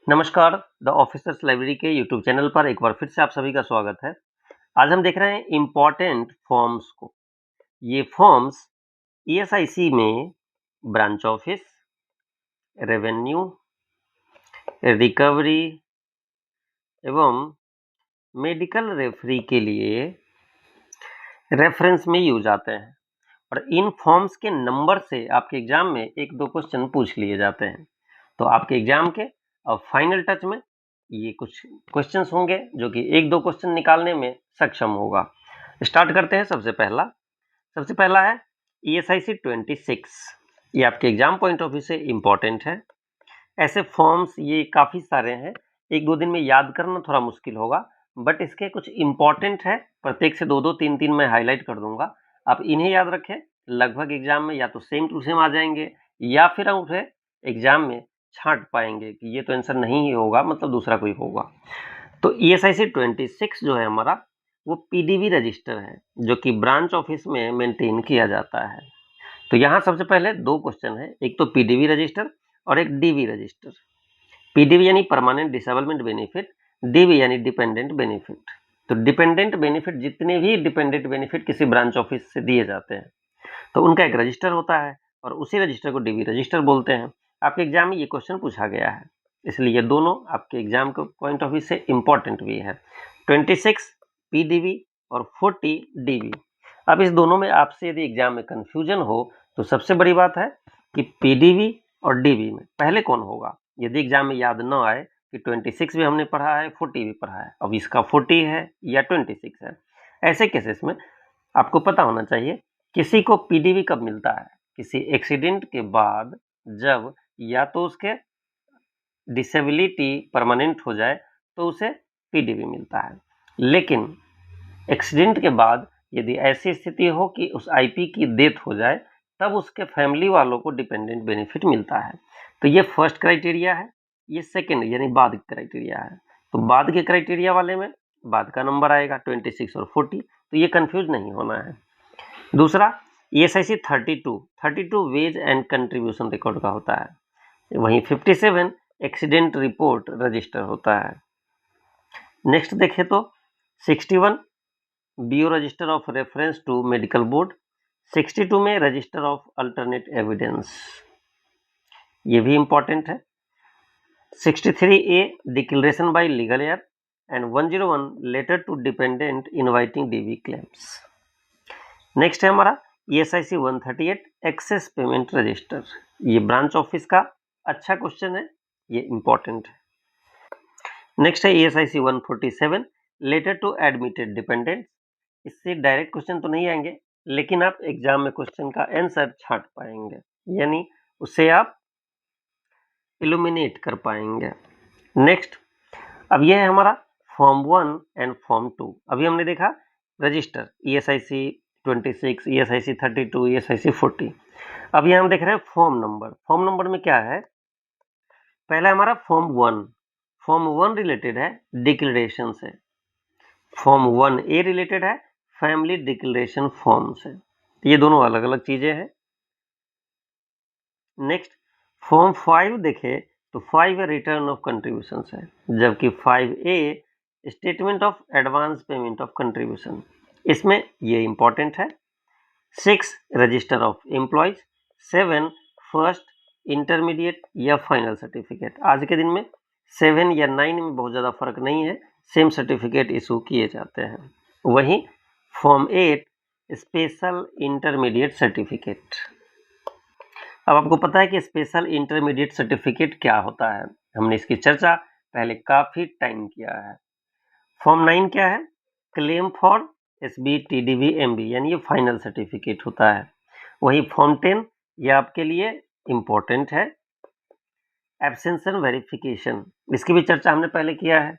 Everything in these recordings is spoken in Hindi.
नमस्कार, द ऑफिसर्स लाइब्रेरी के यूट्यूब चैनल पर एक बार फिर से आप सभी का स्वागत है। आज हम देख रहे हैं इम्पॉर्टेंट फॉर्म्स को। ये फॉर्म्स ईएसआईसी में ब्रांच ऑफिस, रेवेन्यू, रिकवरी एवं मेडिकल रेफरी के लिए रेफरेंस में यूज आते हैं और इन फॉर्म्स के नंबर से आपके एग्जाम में एक दो क्वेश्चन पूछ लिए जाते हैं। तो आपके एग्जाम के फाइनल टच में ये कुछ क्वेश्चंस होंगे जो कि एक दो क्वेश्चन निकालने में सक्षम होगा। स्टार्ट करते हैं। सबसे पहला है ESIC 26। ये आपके एग्जाम पॉइंट ऑफ व्यू से इम्पोर्टेंट है। ऐसे फॉर्म्स ये काफ़ी सारे हैं, एक दो दिन में याद करना थोड़ा मुश्किल होगा, बट इसके कुछ इम्पोर्टेंट है। प्रत्येक से दो दो तीन तीन मैं हाईलाइट कर दूंगा, आप इन्हें याद रखें। लगभग एग्जाम में या तो सेम टू सेम आ जाएंगे या फिर हम उसे एग्जाम में छांट पाएंगे कि ये तो आंसर नहीं ही होगा, मतलब दूसरा कोई होगा। तो ESIC 26 जो है हमारा, वो PDB रजिस्टर है जो कि ब्रांच ऑफिस में मेंटेन किया जाता है। तो यहाँ सबसे पहले दो क्वेश्चन है, एक तो PDB रजिस्टर और एक DB रजिस्टर। PDB यानी परमानेंट डिसेबलमेंट बेनिफिट, DB यानी डिपेंडेंट बेनिफिट। तो डिपेंडेंट बेनिफिट, जितने भी डिपेंडेंट बेनिफिट किसी ब्रांच ऑफिस से दिए जाते हैं तो उनका एक रजिस्टर होता है और उसी रजिस्टर को DB रजिस्टर बोलते हैं। आपके एग्जाम में ये क्वेश्चन पूछा गया है, इसलिए ये दोनों आपके एग्जाम के पॉइंट ऑफ व्यू से इंपॉर्टेंट भी है। 26 PDB और 40 DB। अब इस दोनों में आपसे यदि एग्जाम में कंफ्यूजन हो तो सबसे बड़ी बात है कि PDB और DB में पहले कौन होगा। यदि एग्जाम में याद न आए कि 26 भी हमने पढ़ा है, 40 भी पढ़ा है, अब इसका 40 है या 26 है, ऐसे केसेस में आपको पता होना चाहिए किसी को PDB कब मिलता है। किसी एक्सीडेंट के बाद जब या तो उसके डिसेबिलिटी परमानेंट हो जाए तो उसे PDB मिलता है, लेकिन एक्सीडेंट के बाद यदि ऐसी स्थिति हो कि उस IP की डेथ हो जाए तब उसके फैमिली वालों को डिपेंडेंट बेनिफिट मिलता है। तो ये फर्स्ट क्राइटेरिया है, ये सेकंड यानी बाद क्राइटेरिया है। तो बाद के क्राइटेरिया वाले में बाद का नंबर आएगा 26 और 40, तो ये कंफ्यूज नहीं होना है। दूसरा ESIC 32 wage and contribution record का होता है, वहीं 57 एक्सीडेंट रिपोर्ट रजिस्टर होता है। नेक्स्ट देखें तो 61 BO register of reference to medical board, 62 में रजिस्टर ऑफ अल्टरनेट एविडेंस, ये भी इंपॉर्टेंट है। 63A declaration by legal heir and 101 letter to dependent inviting DB claims. Next है हमारा ESIC 138 एक्सेस पेमेंट रजिस्टर। ये ब्रांच ऑफिस का अच्छा क्वेश्चन है, ये इंपॉर्टेंट है। नेक्स्ट है ESIC 147 letter to admitted dependent. इससे डायरेक्ट क्वेश्चन तो नहीं आएंगे, लेकिन आप एग्जाम में क्वेश्चन का आंसर छांट पाएंगे, यानी उसे आप इल्यूमिनेट कर पाएंगे। नेक्स्ट, अब यह है हमारा फॉर्म 1 एंड फॉर्म 2। अभी हमने देखा रजिस्टर ESIC 26, ESIC 32, ESIC 40। अब यहाँ हम देख रहे हैं फॉर्म नंबर। फॉर्म नंबर में क्या है, पहला हमारा फॉर्म 1। फॉर्म 1 रिलेटेड है डिक्लेरेशन से, फॉर्म 1A रिलेटेड है फैमिली डिक्लेरेशन फॉर्म से। ये दोनों अलग अलग चीजें हैं। नेक्स्ट फॉर्म 5 देखें तो 5 रिटर्न ऑफ कंट्रीब्यूशन है, जबकि 5A statement of advance payment of contribution, इसमें ये इंपॉर्टेंट है। 6 register of employees, 7 first intermediate या फाइनल सर्टिफिकेट। आज के दिन में 7 या 9 में बहुत ज़्यादा फर्क नहीं है, सेम सर्टिफिकेट इशू किए जाते हैं। वहीं फॉर्म 8 स्पेशल इंटरमीडिएट सर्टिफिकेट। अब आपको पता है कि स्पेशल इंटरमीडिएट सर्टिफिकेट क्या होता है, हमने इसकी चर्चा पहले काफ़ी टाइम किया है। फॉर्म 9 क्या है, claim for SB TDB MB, यानी ये फाइनल सर्टिफिकेट होता है। वही फॉर्म 10 ये आपके लिए इंपॉर्टेंट है, एब्सेंशन वेरिफिकेशन, इसकी भी चर्चा हमने पहले किया है।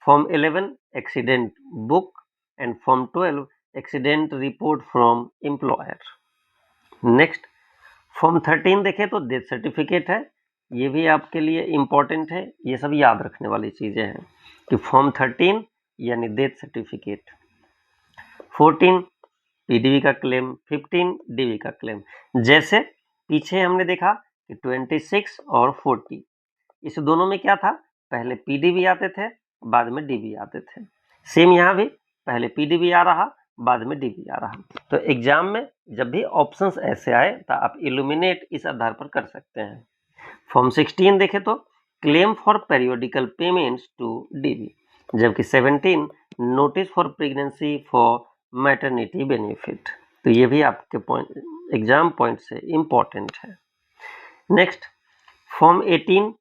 Form 11 accident book and form 12 accident report from employer. Next form 13 देखें तो डेथ सर्टिफिकेट है, ये भी आपके लिए इंपॉर्टेंट है। ये सब याद रखने वाली चीजें हैं कि फॉर्म 13 यानी डेथ सर्टिफिकेट, 14 PDB का क्लेम, 15 DB का क्लेम। जैसे पीछे हमने देखा कि 26 और 40, इस दोनों में क्या था, पहले पीडीबी आते थे, बाद में डीबी आते थे। सेम यहाँ भी पहले पीडीबी आ रहा, बाद में डीबी आ रहा। तो एग्जाम में जब भी ऑप्शंस ऐसे आए तो आप इल्यूमिनेट इस आधार पर कर सकते हैं। फॉर्म 16 देखें तो claim for periodical payments to DB, जबकि 17 notice for pregnancy for maternity benefit. तो ये भी आपके एग्जाम पॉइंट से इम्पोर्टेंट है। Next form 18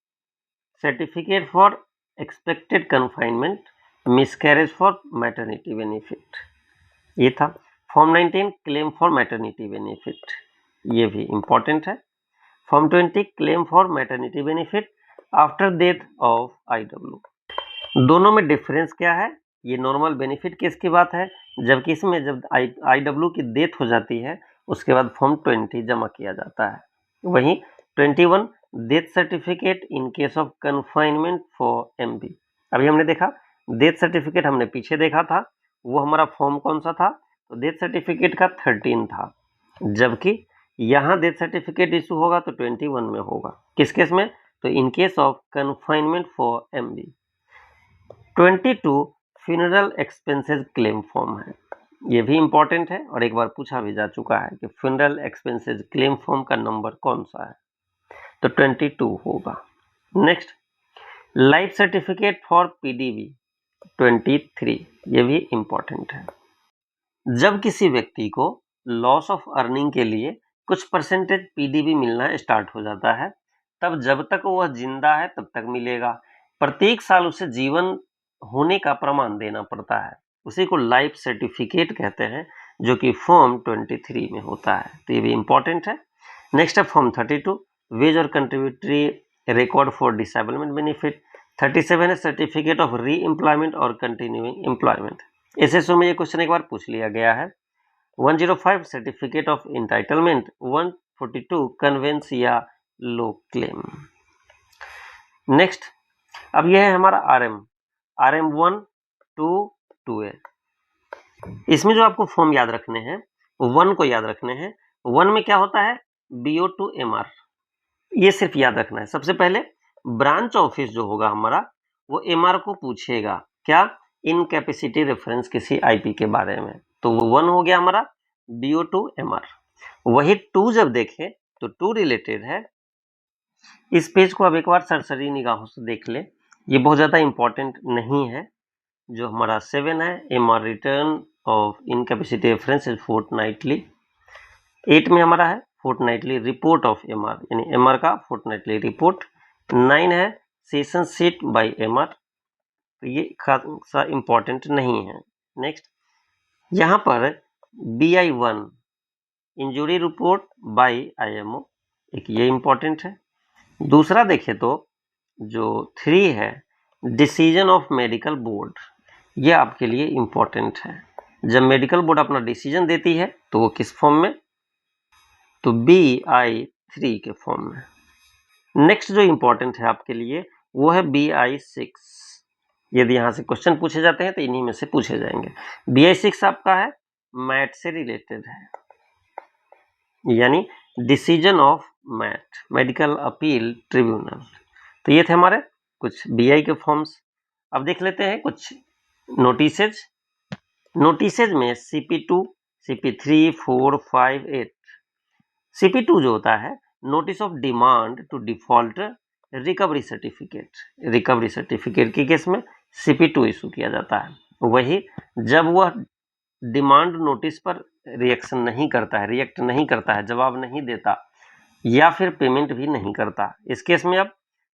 certificate for expected confinement miscarriage for maternity benefit, ये था। Form 19 claim for maternity benefit, ये भी इम्पोर्टेंट है। Form 20 claim for maternity benefit after death of IW. दोनों में डिफरेंस क्या है? ये नॉर्मल बेनिफिट केस की बात है, जबकि इसमें जब आईडब्ल्यू की डेथ हो जाती है उसके बाद फॉर्म 20 जमा किया जाता है। वहीं 21 death certificate in case of confinement for MB. अभी हमने देखा डेथ सर्टिफिकेट, हमने पीछे देखा था, वो हमारा फॉर्म कौन सा था? तो डेथ सर्टिफिकेट का 13 था, जबकि यहाँ डेथ सर्टिफिकेट इशू होगा तो 21 में होगा। किस केस में? तो in case of confinement for MB. 22 funeral expenses claim form है, ये भी इंपॉर्टेंट है और एक बार पूछा भी जा चुका है कि फ्यूनरल एक्सपेंसेस क्लेम फॉर्म का नंबर कौन सा है? तो 22 होगा। Next life certificate for PDB 23, ये भी इंपॉर्टेंट है। जब किसी व्यक्ति को लॉस ऑफ अर्निंग के लिए कुछ परसेंटेज पीडीबी मिलना स्टार्ट हो जाता है, तब जब तक वह जिंदा है तब तक मिलेगा। प्रत्येक साल उसे जीवन होने का प्रमाण देना पड़ता है, उसी को लाइफ सर्टिफिकेट कहते हैं, जो कि फॉर्म 23 में होता है। तो ये भी इंपॉर्टेंट है। नेक्स्ट है फॉर्म 32 वेज और contributory record for disablement benefit. 37 है सर्टिफिकेट ऑफ री एम्प्लॉयमेंट और कंटिन्यूइंग एम्प्लॉयमेंट। एसएसओ में ये क्वेश्चन एक बार पूछ लिया गया है। 105 सर्टिफिकेट ऑफ इंटाइटलमेंट। 142 कन्वेंस या लो क्लेम। नेक्स्ट अब यह है हमारा आरएम 1 2 2A। इसमें जो आपको फॉर्म याद रखने हैं, 1 को याद रखने हैं। 1 में क्या होता है? BO2 MR, ये सिर्फ याद रखना है। सबसे पहले ब्रांच ऑफिस जो होगा हमारा, वो MR को पूछेगा क्या? इनकैपेसिटी रेफरेंस किसी आईपी के बारे में। तो वो 1 हो गया हमारा BO2 MR। वही 2 जब देखें तो 2 रिलेटेड है। इस पेज को अब एक बार सरसरी निगाहों से देख ले, ये बहुत ज़्यादा इंपॉर्टेंट नहीं है। जो हमारा 7 है MR return of incapacity reference is fortnightly. 8 में हमारा है फोर्टनाइटली रिपोर्ट ऑफ MR, यानी MR का फोर्टनाइटली रिपोर्ट। 9 है सेशन शीट बाय MR, तो ये खासा इंपॉर्टेंट नहीं है। नेक्स्ट यहाँ पर BI1 injury report by IMO, एक ये इंपॉर्टेंट है। दूसरा देखें तो जो 3 है डिसीजन ऑफ मेडिकल बोर्ड, ये आपके लिए इंपॉर्टेंट है। जब मेडिकल बोर्ड अपना डिसीजन देती है तो वो किस फॉर्म में? तो BI3 के फॉर्म में। नेक्स्ट जो इंपॉर्टेंट है आपके लिए वो है BI6। यदि यहाँ से क्वेश्चन पूछे जाते हैं तो इन्हीं में से पूछे जाएंगे। BI6 आपका है मैट से रिलेटेड है, यानी decision of MAT, medical appeal tribunal. तो ये थे हमारे कुछ BI के फॉर्म्स। अब देख लेते हैं कुछ नोटिसेज। नोटिसेज में CP2, CP3, 4, 5, 8। CP2 जो होता है notice of demand to default recovery certificate. Recovery certificate के केस में CP2 इशू किया जाता है। वही जब वह डिमांड नोटिस पर रिएक्शन नहीं करता है, रिएक्ट नहीं करता है, जवाब नहीं देता या फिर पेमेंट भी नहीं करता, इस केस में अब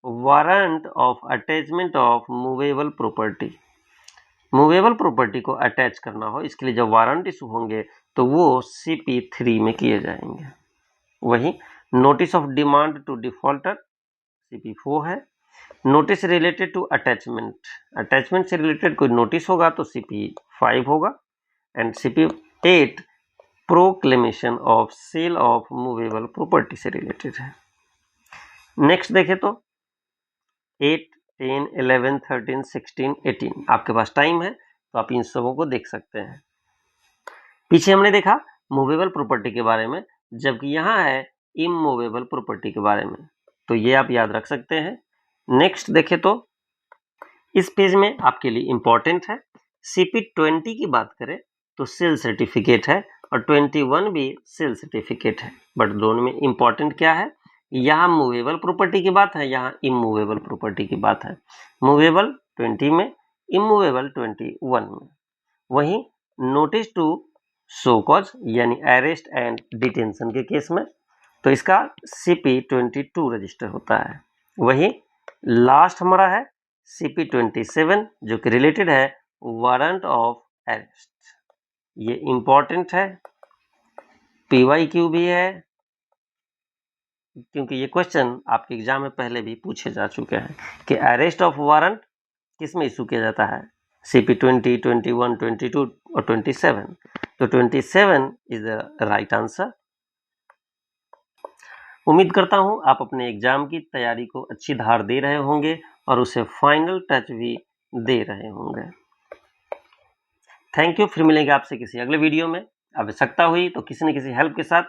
warrant of attachment of movable property, movable property को अटैच करना हो, इसके लिए जब वारंट इशू होंगे तो वो CP3 में किए जाएंगे। वही notice of demand to defaulter CP4 है। Notice related to attachment, attachment से रिलेटेड कोई नोटिस होगा तो CP5 होगा। And CP8 proclamation of sale of movable property से रिलेटेड है। नेक्स्ट देखें तो 8, 10, 11, 13, 16, 18 आपके पास टाइम है तो आप इन सबों को देख सकते हैं। पीछे हमने देखा मूवेबल प्रॉपर्टी के बारे में, जबकि यहाँ है इमूवेबल प्रॉपर्टी के बारे में, तो ये आप याद रख सकते हैं। नेक्स्ट देखें तो इस पेज में आपके लिए इम्पोर्टेंट है, CP20 की बात करें तो सेल सर्टिफिकेट है और 21 भी सेल सर्टिफिकेट है, बट दोनों में इम्पोर्टेंट क्या है, यहाँ मूवेबल प्रॉपर्टी की बात है, यहाँ इमूवेबल प्रॉपर्टी की बात है। मूवेबल 20 में, इमूवेबल 21 में। वहीं नोटिस टू शो कॉज यानी अरेस्ट एंड डिटेंशन के केस में तो इसका CP22 रजिस्टर होता है। वहीं लास्ट हमारा है CP27 जो कि रिलेटेड है वारंट ऑफ अरेस्ट। ये इंपॉर्टेंट है, PYQ भी है, क्योंकि ये क्वेश्चन आपके एग्जाम में पहले भी पूछे जा चुके हैं कि अरेस्ट ऑफ वारंट किस में इशू किया जाता है, CP20, 21, 22 और 27। तो 27 इज द राइट आंसर। उम्मीद करता हूं आप अपने एग्जाम की तैयारी को अच्छी धार दे रहे होंगे और उसे फाइनल टच भी दे रहे होंगे। Thank you. फिर मिलेंगे आपसे किसी अगले वीडियो में। आवश्यकता हुई तो किसी न किसी हेल्प के साथ